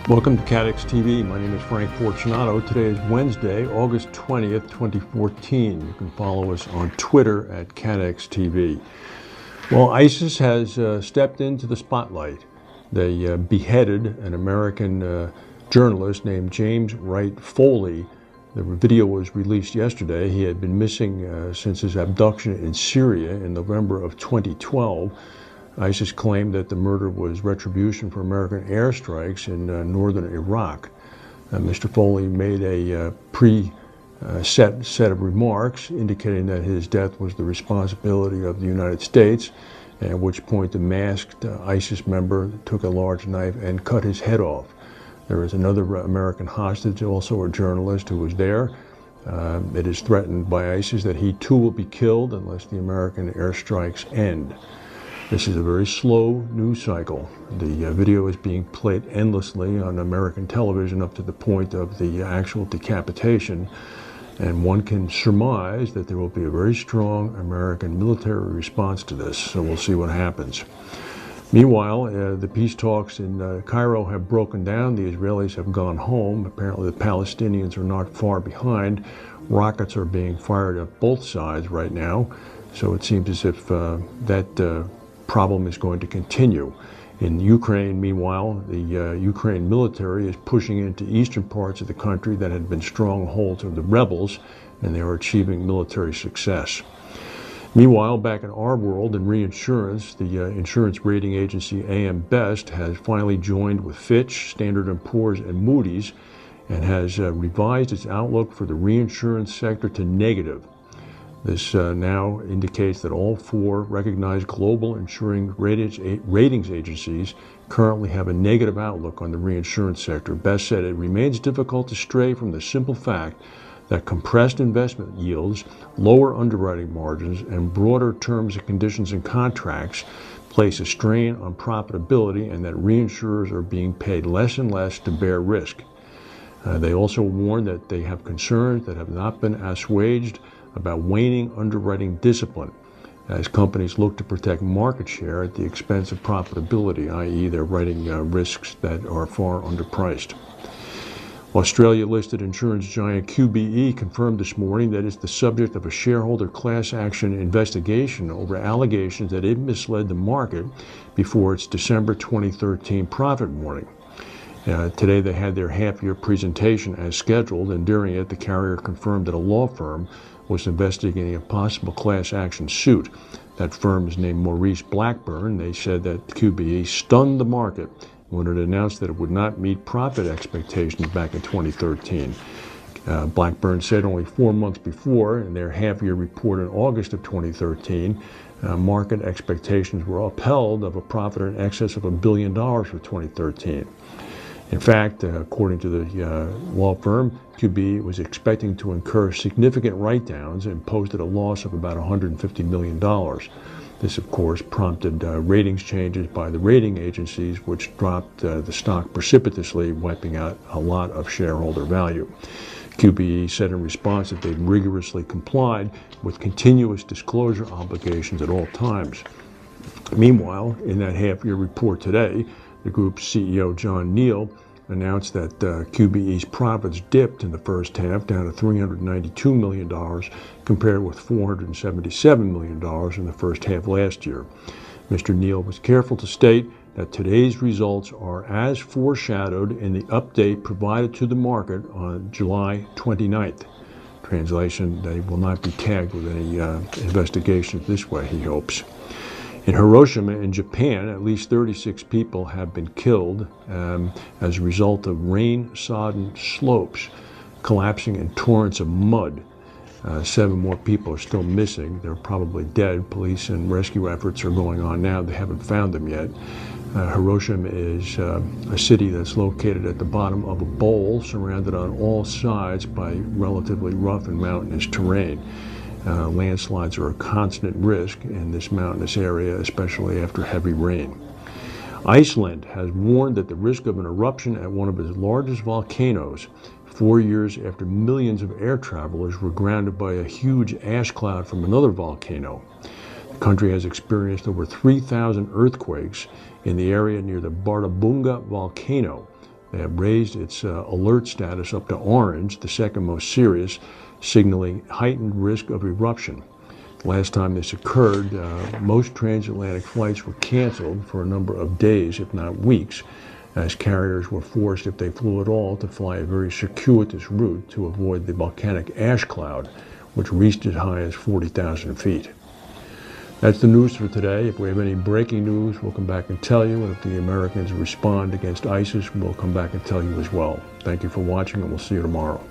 Welcome to CATEX TV. My name is Frank Fortunato. Today is Wednesday, August 20th, 2014. You can follow us on Twitter at CATEX TV. Well, ISIS has stepped into the spotlight. They beheaded an American journalist named James Wright Foley. The video was released yesterday. He had been missing since his abduction in Syria in November of 2012. ISIS claimed that the murder was retribution for American airstrikes in northern Iraq. Mr. Foley made a pre-set set of remarks indicating that his death was the responsibility of the United States, at which point the masked ISIS member took a large knife and cut his head off. There is another American hostage, also a journalist, who was there. It is threatened by ISIS that he too will be killed unless the American airstrikes end. This is a very slow news cycle. The video is being played endlessly on American television up to the point of the actual decapitation, and one can surmise that there will be a very strong American military response to this, so we'll see what happens. Meanwhile, the peace talks in Cairo have broken down. The Israelis have gone home. Apparently the Palestinians are not far behind. Rockets are being fired at both sides right now, so it seems as if that problem is going to continue. In Ukraine, meanwhile, the Ukraine military is pushing into eastern parts of the country that had been strongholds of the rebels, and they are achieving military success. Meanwhile, back in our world, in reinsurance, the insurance rating agency AM Best has finally joined with Fitch, Standard & Poor's, and Moodys, and has revised its outlook for the reinsurance sector to negative. This now indicates that all four recognized global insuring ratings agencies currently have a negative outlook on the reinsurance sector. Best said it remains difficult to stray from the simple fact that compressed investment yields, lower underwriting margins, and broader terms and conditions in contracts place a strain on profitability, and that reinsurers are being paid less and less to bear risk. They also warn that they have concerns that have not been assuaged about waning underwriting discipline as companies look to protect market share at the expense of profitability, i.e. they're writing risks that are far underpriced. Australia-listed insurance giant QBE confirmed this morning that it's the subject of a shareholder class action investigation over allegations that it misled the market before its December 2013 profit warning. Today they had their half-year presentation as scheduled, and during it the carrier confirmed that a law firm was investigating a possible class action suit. That firm is named Maurice Blackburn. They said that QBE stunned the market when it announced that it would not meet profit expectations back in 2013. Blackburn said only 4 months before, in their half-year report in August of 2013, market expectations were upheld of a profit in excess of $1 billion for 2013. In fact, according to the law firm, QBE was expecting to incur significant write-downs and posted a loss of about $150 million. This, of course, prompted ratings changes by the rating agencies, which dropped the stock precipitously, wiping out a lot of shareholder value. QBE said in response that they'd rigorously complied with continuous disclosure obligations at all times. Meanwhile, in that half-year report today, the group's CEO, John Neal, announced that QBE's profits dipped in the first half down to $392 million compared with $477 million in the first half last year. Mr. Neal was careful to state that today's results are as foreshadowed in the update provided to the market on July 29th. Translation, they will not be tagged with any investigations this way, he hopes. In Hiroshima, in Japan, at least 36 people have been killed as a result of rain-sodden slopes collapsing in torrents of mud. 7 more people are still missing. They're probably dead. Police and rescue efforts are going on now. They haven't found them yet. Hiroshima is a city that's located at the bottom of a bowl surrounded on all sides by relatively rough and mountainous terrain. Landslides are a constant risk in this mountainous area, especially after heavy rain. Iceland has warned that the risk of an eruption at one of its largest volcanoes, 4 years after millions of air travelers were grounded by a huge ash cloud from another volcano. The country has experienced over 3,000 earthquakes in the area near the Bardabunga volcano, They have raised its alert status up to orange, the second most serious, signaling heightened risk of eruption. Last time this occurred, most transatlantic flights were canceled for a number of days, if not weeks, as carriers were forced, if they flew at all, to fly a very circuitous route to avoid the volcanic ash cloud, which reached as high as 40,000 feet. That's the news for today. If we have any breaking news, we'll come back and tell you. And if the Americans respond against ISIS, we'll come back and tell you as well. Thank you for watching, and we'll see you tomorrow.